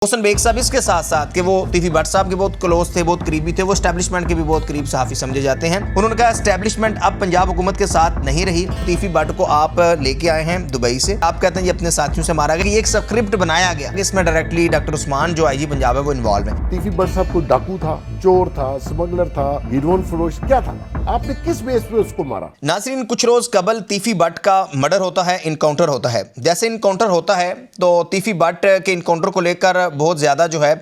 Mohsin bag साहब इसके साथ साथ कि वो टीवी भट्ट साहब के बहुत क्लोज थे, बहुत करीबी थे, वो एस्टैब्लिशमेंट के भी बहुत करीब सहाफ़ी समझे जाते हैं। उन्होंने कहा एस्टैब्लिशमेंट अब पंजाब हुकूमत के साथ नहीं रही। टीवी भट्ट को आप लेके आए हैं दुबई से, आप कहते हैं ये अपने साथियों से मारा गया। ये एक स्क्रिप्ट बनाया गया, इसमें डायरेक्टली डॉक्टर उस्मान जो आईजी पंजाब है वो इन्वॉल्व है। टीवी भट्ट साहब को डाकू था, चोर था, स्मगलर था, हीरोइन फरोश क्या था? आपने किस बेस पे उसको मारा? नाज़रीन, कुछ रोज कबल तीफी भट्ट का मर्डर होता है, इनकाउंटर होता है। जैसे इनकाउंटर होता है तो तीफी भट्ट के इनकाउंटर को लेकर बहुत ज़्यादा जो है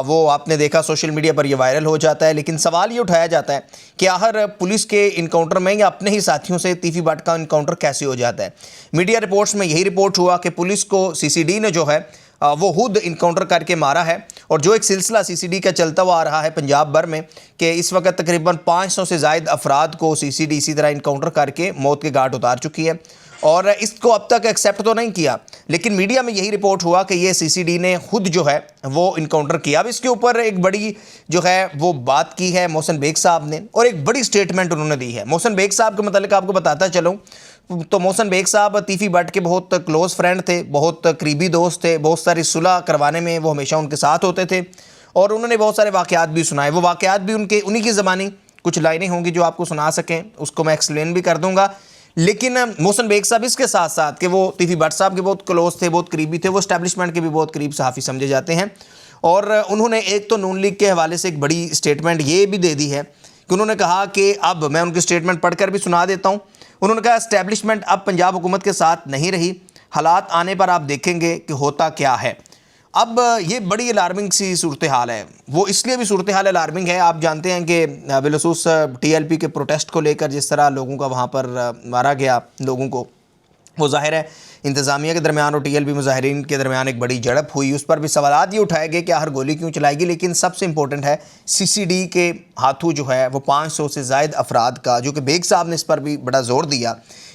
वो आपने देखा सोशल मीडिया पर ये वायरल हो जाता है। लेकिन सवाल ये उठाया जाता है कि आखिर पुलिस के इनकाउंटर में या अपने ही साथियों से तीफी भट्ट का इनकाउंटर कैसे हो जाता है। मीडिया रिपोर्ट्स में यही रिपोर्ट हुआ कि पुलिस को सीसीडी ने जो है वो खुद इनकाउंटर करके मारा है। और जो एक सिलसिला सीसीडी का चलता हुआ आ रहा है पंजाब भर में कि इस वक्त तकरीबन 500 से ज़ायद अफराद को सीसीडी इसी तरह इनकाउंटर करके मौत के घाट उतार चुकी है। और इसको अब तक एक्सेप्ट तो नहीं किया, लेकिन मीडिया में यही रिपोर्ट हुआ कि ये सीसीडी ने खुद जो है वो इनकाउंटर किया। अब इसके ऊपर एक बड़ी जो है वो बात की है मोहसिन बेग साहब ने, और एक बड़ी स्टेटमेंट उन्होंने दी है। मोहसिन बेग साहब के मतलब आपको बताता चलूँ तो मोहसिन बेग साहब तीफी भट्ट के बहुत क्लोज़ फ्रेंड थे, बहुत करीबी दोस्त थे। बहुत सारी सुलह करवाने में वो हमेशा उनके साथ होते थे और उन्होंने बहुत सारे वाक़यात भी सुनाए। वो वाक़यात भी उन्हीं की ज़बानी कुछ लाइनें होंगी जो आपको सुना सकें, उसको मैं एक्सप्लेन भी कर दूँगा। लेकिन मोहसिन बेग साहब इसके साथ साथ कि वो तीफी भट्ट साहब के बहुत क्लोज थे, बहुत करीबी थे, वो एस्टैब्लिशमेंट के भी बहुत करीब सहाफ़ी समझे जाते हैं। और उन्होंने एक तो नून लीग के हवाले से एक बड़ी स्टेटमेंट ये भी दे दी है कि उन्होंने कहा कि अब मैं उनकी स्टेटमेंट पढ़कर भी सुना देता हूँ। उन्होंने कहा एस्टैब्लिशमेंट अब पंजाब हुकूमत के साथ नहीं रही, हालात आने पर आप देखेंगे कि होता क्या है। अब ये बड़ी अलार्मिंग सी सूरत हाल है। वो इसलिए भी सूरत हाल अलार्मिंग है, आप जानते हैं कि बिलखसूस टीएलपी के प्रोटेस्ट को लेकर जिस तरह लोगों का वहाँ पर मारा गया लोगों को, वो ज़ाहिर है इंतज़ामिया के दरमियान और टीएलपी मुजाहिरीन के दरमियान एक बड़ी झड़प हुई। उस पर भी सवालात ये उठाए गए कि हर गोली क्यों चलाएगी। लेकिन सबसे इंपॉर्टेंट है सीसीडी के हाथों जो है वो 500 से ज़ायद अफराद का, जो कि बेग साहब ने इस पर भी बड़ा ज़ोर दिया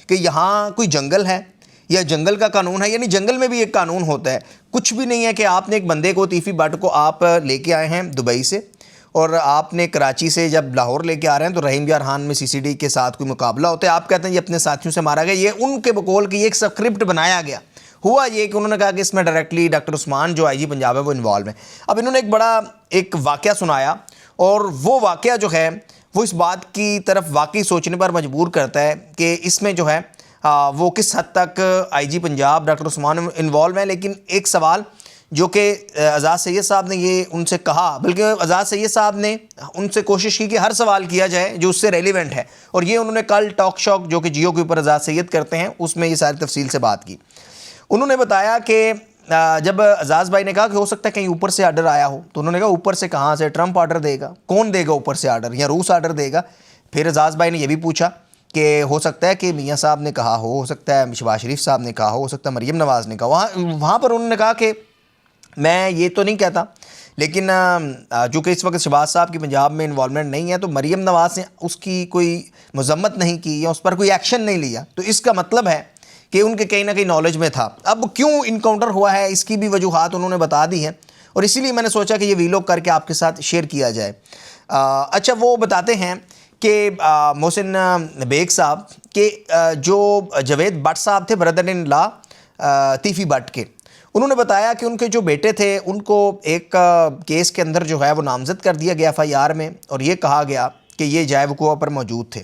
कि यहाँ कोई जंगल है या जंगल का कानून है, यानी जंगल में भी एक कानून होता है। कुछ भी नहीं है कि आपने एक बंदे को तीफी भट्ट को आप लेके आए हैं दुबई से, और आपने कराची से जब लाहौर लेके आ रहे हैं तो रहीम यार खान में सीसीडी के साथ कोई मुकाबला होता है। आप कहते हैं ये अपने साथियों से मारा गया। ये उनके बकौल की एक स्क्रिप्ट बनाया गया। हुआ ये कि उन्होंने कहा कि इसमें डायरेक्टली डॉक्टर उस्मान जो आईजी पंजाब है वो इन्वॉल्व है। अब इन्होंने एक बड़ा एक वाक़या सुनाया, और वो वाक़या जो है वो इस बात की तरफ वाकई सोचने पर मजबूर करता है कि इसमें जो है वो किस हद तक IG Punjab doctor Usman involve है। लेकिन एक सवाल जो कि आज़ाद सैयद साहब ने ये उनसे कहा, बल्कि आज़ाद सैयद साहब ने उनसे कोशिश की कि हर सवाल किया जाए जो उससे रेलिवेंट है, और ये उन्होंने कल टॉक शॉक जो कि जियो के ऊपर आज़ाद सैयद करते हैं उसमें ये सारी तफसील से बात की। उन्होंने बताया कि जब आज़ाद भाई ने कहा कि हो सकता है कहीं ऊपर से आर्डर आया हो, तो उन्होंने कहा ऊपर से कहाँ से? ट्रंप आर्डर देगा? कौन देगा ऊपर से आर्डर? या रूस आर्डर देगा? फिर आज़ाद भाई ने यह भी पूछा कि हो सकता है कि मियाँ साहब ने कहा हो सकता है शहबाज शरीफ साहब ने कहा हो सकता है मरीम नवाज़ ने कहा। वहाँ पर उन्होंने कहा कि मैं ये तो नहीं कहता, लेकिन चूँकि इस वक्त शहबाज साहब की पंजाब में इन्वॉल्वमेंट नहीं है, तो मरीम नवाज़ ने उसकी कोई मजम्मत नहीं की या उस पर कोई एक्शन नहीं लिया, तो इसका मतलब है कि उनके कहीं ना कहीं नॉलेज में था। अब क्यों इनकाउंटर हुआ है इसकी भी वजूहात उन्होंने बता दी हैं, और इसीलिए मैंने सोचा कि ये वीलॉग करके आपके साथ शेयर किया जाए। अच्छा, वो बताते हैं कि मोहसिन बेग साहब के जो जावेद भट्ट साहब थे, ब्रदर इन लॉ तीफी भट्ट के, उन्होंने बताया कि उनके जो बेटे थे उनको एक केस के अंदर जो है वो नामजद कर दिया गया FIR में, और ये कहा गया कि ये जाए वक़ूआ पर मौजूद थे।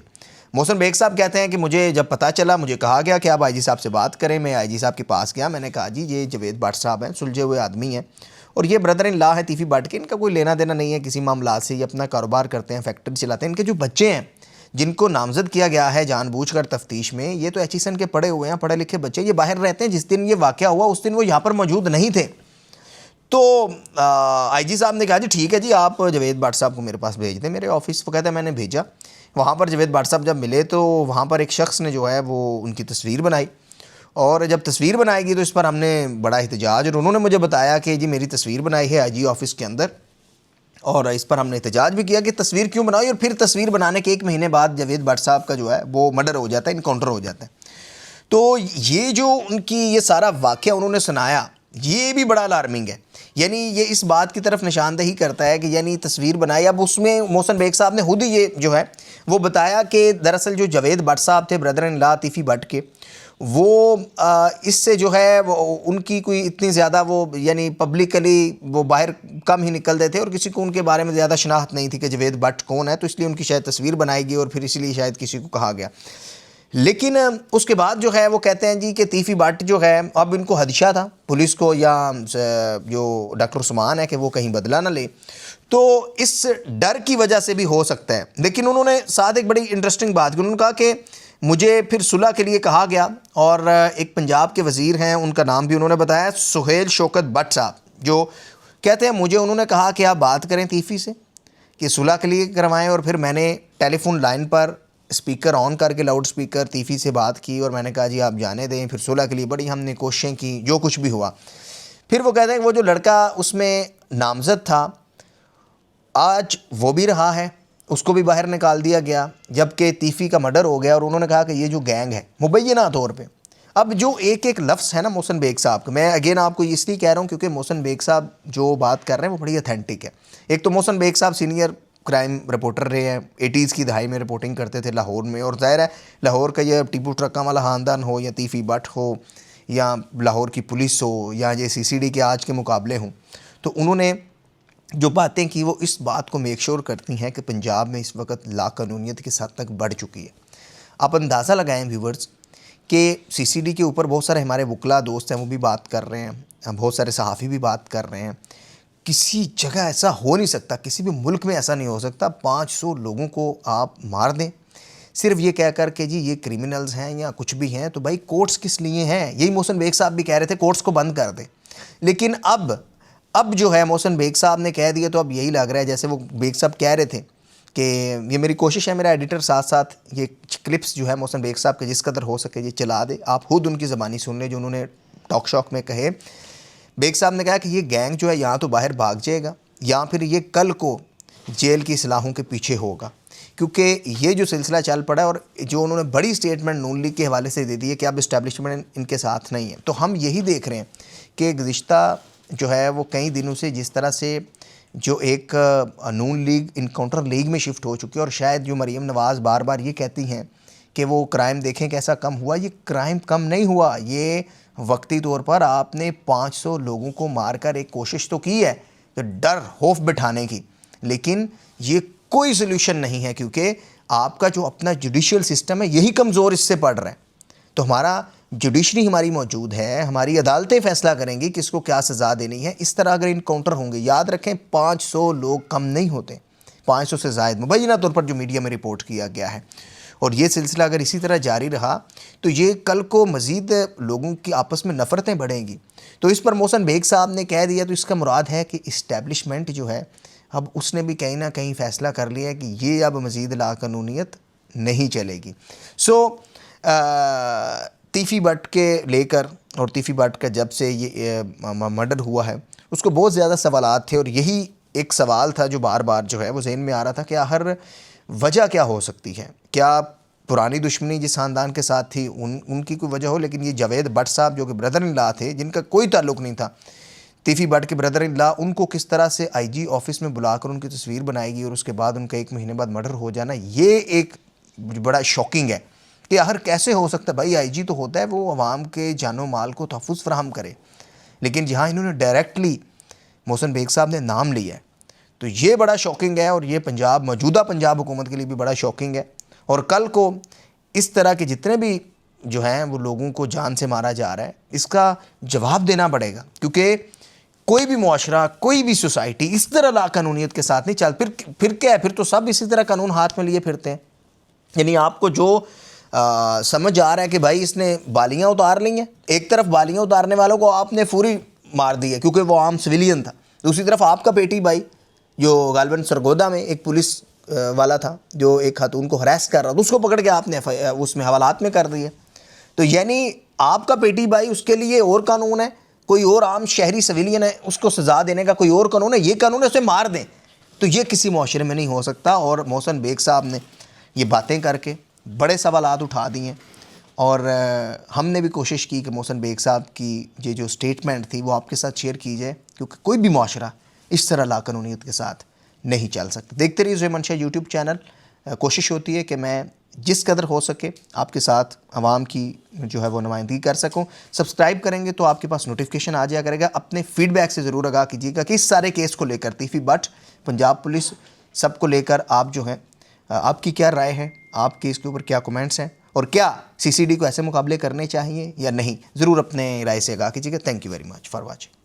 मोहसिन बेग साहब कहते हैं कि मुझे जब पता चला, मुझे कहा गया कि आप आईजी साहब से बात करें। मैं आईजी साहब के पास गया, मैंने कहा जी ये जावेद भट्ट साहब हैं, सुलझे हुए आदमी हैं, और ये ब्रदर इन लॉ है तीफी भट्ट के, इनका कोई लेना देना नहीं है किसी मामला से, ये अपना कारोबार करते हैं, फैक्ट्री चलाते हैं। इनके जो बच्चे हैं जिनको नामजद किया गया है जानबूझकर तफ्तीश में, ये तो HSN के पढ़े हुए हैं, पढ़े लिखे बच्चे, ये बाहर रहते हैं। जिस दिन ये वाक़या हुआ उस दिन वो यहाँ पर मौजूद नहीं थे। तो आईजी साहब ने कहा जी ठीक है जी, आप जावेद भट्ट साहब को मेरे पास भेज दें मेरे ऑफिस। वो कहता है मैंने भेजा। वहाँ पर जावेद भट्ट साहब जब मिले तो वहाँ पर एक शख्स ने जो है वो उनकी तस्वीर बनाई, और जब तस्वीर बनाएगी तो इस पर हमने बड़ा एहतजाज, और उन्होंने मुझे बताया कि जी मेरी तस्वीर बनाई है आईजी ऑफिस के अंदर, और इस पर हमने एहतजाज भी किया कि तस्वीर क्यों बनाई। और फिर तस्वीर बनाने के 1 महीने बाद जावेद भट्ट साहब का जो है वो मर्डर हो जाता है, इनकाउंटर हो जाता है। तो ये जो उनकी ये सारा वाक़या उन्होंने सुनाया, ये भी बड़ा अलार्मिंग है। यानी ये इस बात की तरफ निशानदही करता है कि यानी तस्वीर बनाई। अब उसमें मोहसिन बेग साहब ने खुद ही ये जो है वो बताया कि दरअसल जो जावेद भट्ट साहब थे, ब्रदर इन लॉ तीफी भट्ट के, वो इससे जो है वो उनकी कोई इतनी ज़्यादा वो यानी पब्लिकली वो बाहर कम ही निकलते थे और किसी को उनके बारे में ज़्यादा शनाख्त नहीं थी कि जावेद भट्ट कौन है, तो इसलिए उनकी शायद तस्वीर बनाई गई और फिर इसलिए शायद किसी को कहा गया। लेकिन उसके बाद जो है वो कहते हैं जी कि तीफ़ी भट्ट जो है, अब इनको हदशा था पुलिस को या जो डॉक्टर उस्मान है कि वो कहीं बदला ना ले, तो इस डर की वजह से भी हो सकता है। लेकिन उन्होंने साथ एक बड़ी इंटरेस्टिंग बात की, उन्होंने कहा कि मुझे फिर सुलह के लिए कहा गया और एक पंजाब के वज़ीर हैं, उनका नाम भी उन्होंने बताया, सुहेल शौकत भट्ट साहब, जो कहते हैं मुझे उन्होंने कहा कि आप बात करें तीफ़ी से कि सुलह के लिए करवाएं, और फिर मैंने टेलीफोन लाइन पर स्पीकर ऑन करके लाउड स्पीकर तीफ़ी से बात की और मैंने कहा जी आप जाने दें। फिर सुलह के लिए बड़ी हमने कोशिशें की, जो कुछ भी हुआ। फिर वो कहते हैं कि वो जो लड़का उसमें नामज़द था आज वो भी रहा है, उसको भी बाहर निकाल दिया गया, जबकि तीफ़ी का मर्डर हो गया। और उन्होंने कहा कि ये जो गैंग है मुबैना तौर पे, अब जो एक एक लफ्ज़ है ना मोहसिन बेग साहब का, मैं अगेन आपको इसलिए कह रहा हूँ क्योंकि मोहसिन बेग साहब जो बात कर रहे हैं वो बड़ी ऑथेंटिक है। एक तो मोहसिन बेग साहब सीनियर क्राइम रिपोर्टर रहे हैं, 80s की दहाई में रिपोर्टिंग करते थे लाहौर में, और ज़ाहिर है लाहौर का ये टीपू ट्रक्का वाला ख़ानदान हो या तीफ़ी भट्ट हो या लाहौर की पुलिस हो या ये CCD के आज के मुकाबले हों, तो उन्होंने जो बातें की वो इस बात को मेक श्योर करती हैं कि पंजाब में इस वक्त लाकानूनियत किस हद तक बढ़ चुकी है। आप अंदाज़ा लगाएं व्यूवर्स कि CCD के ऊपर बहुत सारे हमारे वकला दोस्त हैं, वो भी बात कर रहे हैं, बहुत सारे सहाफ़ी भी बात कर रहे हैं। किसी जगह ऐसा हो नहीं सकता, किसी भी मुल्क में ऐसा नहीं हो सकता 500 लोगों को आप मार दें सिर्फ ये कह कर के जी ये क्रिमिनल्स हैं या कुछ भी हैं। तो भाई कोर्ट्स किस लिए हैं? यही मोहसिन बेग साहब भी कह रहे थे कोर्ट्स को बंद कर दें, लेकिन अब जो है मोहसिन बेग साहब ने कह दिया, तो अब यही लग रहा है जैसे वो बेग साहब कह रहे थे कि ये मेरी कोशिश है, मेरा एडिटर साथ साथ ये क्लिप्स जो है मोहसिन बेग साहब के जिस कदर हो सके ये चला दे, आप खुद उनकी ज़बानी सुन लें जो उन्होंने टॉक शॉक में कहे। बेग साहब ने कहा कि ये गैंग जो है यहाँ तो बाहर भाग जाएगा या फिर ये कल को जेल की सलाहों के पीछे होगा, क्योंकि ये जो सिलसिला चल पड़ा है और जो उन्होंने बड़ी स्टेटमेंट नून लीग के हवाले से दे दी है कि अब इस्टेब्लिशमेंट इनके साथ नहीं है। तो हम यही देख रहे हैं कि गुज़िश्ता जो है वो कई दिनों से जिस तरह से जो एक नून लीग इनकाउंटर लीग में शिफ्ट हो चुकी है, और शायद जो मरीम नवाज़ बार बार ये कहती हैं कि वो क्राइम देखें कैसा कम हुआ, ये क्राइम कम नहीं हुआ, ये वक्ती तौर पर आपने 500 लोगों को मारकर एक कोशिश तो की है तो डर खौफ बिठाने की, लेकिन ये कोई सोल्यूशन नहीं है क्योंकि आपका जो अपना जुडिशियल सिस्टम है यही कमज़ोर इससे पड़ रहा है। तो हमारा जुडिशरी हमारी मौजूद है, हमारी अदालतें फ़ैसला करेंगी किसको क्या सज़ा देनी है। इस तरह अगर इनकाउंटर होंगे, याद रखें 500 लोग कम नहीं होते, 500 से ज़ायद मुबैना तौर पर जो मीडिया में रिपोर्ट किया गया है, और ये सिलसिला अगर इसी तरह जारी रहा तो ये कल को मज़ीद लोगों की आपस में नफ़रतें बढ़ेंगी। तो इस पर मोहसिन बेग साहब ने कह दिया, तो इसका मुराद है कि इस्टेब्लिशमेंट जो है अब उसने भी कहीं ना कहीं फ़ैसला कर लिया है कि ये अब मज़ीद लाकानूनियत नहीं चलेगी। तीफ़ी भट्ट के लेकर और तीफ़ी भट्ट का जब से ये मर्डर हुआ है उसको बहुत ज़्यादा सवालात थे, और यही एक सवाल था जो बार बार जो है वो जहन में आ रहा था कि हर वजह क्या हो सकती है, क्या पुरानी दुश्मनी जिस ख़ानदान के साथ थी उनकी कोई वजह हो। लेकिन ये जावेद भट्ट साहब जो कि ब्रदर इन लॉ थे, जिनका कोई ताल्लुक़ नहीं था तीफ़ी भट्ट के ब्रदर इन लॉ, उनको किस तरह से IG ऑफिस में बुलाकर उनकी तस्वीर बनाएगी और उसके बाद उनका 1 महीने बाद मर्डर हो जाना, ये एक बड़ा शॉकिंग है कि आखिर कैसे हो सकता है। भाई IG तो होता है वो अवाम के जानो माल को तहफ़्फ़ुज़ फराहम करे, लेकिन जहाँ इन्होंने डायरेक्टली मोहसिन बेग साहब ने नाम लिया है तो ये बड़ा शॉकिंग है, और ये मौजूदा पंजाब हुकूमत के लिए भी बड़ा शॉकिंग है। और कल को इस तरह के जितने भी जो हैं वो लोगों को जान से मारा जा रहा है, इसका जवाब देना पड़ेगा, क्योंकि कोई भी मुआशरा, कोई भी सोसाइटी इस तरह लाकानूनियत के साथ नहीं चल। फिर क्या है, फिर तो सब इसी तरह कानून हाथ में लिए फिरते हैं। यानी आपको जो समझ आ रहा है कि भाई इसने बालियाँ उतार ली हैं, एक तरफ बालियाँ उतारने वालों को आपने पूरी मार दी है क्योंकि वो आम सिविलियन था, दूसरी तरफ आपका पेटी भाई जो गालबन सरगोदा में एक पुलिस वाला था जो एक खातून को हरास कर रहा था, उसको पकड़ के आपने उसमें हवालात में कर दिए। तो यानी आपका पेटी भाई उसके लिए और कानून है, कोई और आम शहरी सिविलियन है उसको सज़ा देने का कोई और कानून है, ये कानून है उसे मार दें। तो ये किसी मुआशरे में नहीं हो सकता। और मोहसिन बेग साहब ने ये बातें करके बड़े सवालात उठा दिए हैं, और हमने भी कोशिश की कि मोहसिन बेग साहब की ये जो स्टेटमेंट थी वो आपके साथ शेयर की जाए, क्योंकि कोई भी मुआशरा इस तरह लाकानूनियत के साथ नहीं चल सकता। देखते रहिए ज़ेमन शाह यूट्यूब चैनल। कोशिश होती है कि मैं जिस कदर हो सके आपके साथ आवाम की जो है वो नुमाइंदगी कर सकूं। सब्सक्राइब करेंगे तो आपके पास नोटिफिकेशन आ जाया करेगा। अपने फीडबैक से ज़रूर आगाह कीजिएगा कि इस सारे केस को लेकर तीफी बट, पंजाब पुलिस, सबको लेकर आप जो हैं आपकी क्या राय है, आपके इसके ऊपर क्या कमेंट्स हैं और क्या सीसीडी को ऐसे मुकाबले करने चाहिए या नहीं, ज़रूर अपने राय से आगाह कीजिएगा। Thank you very much for watching.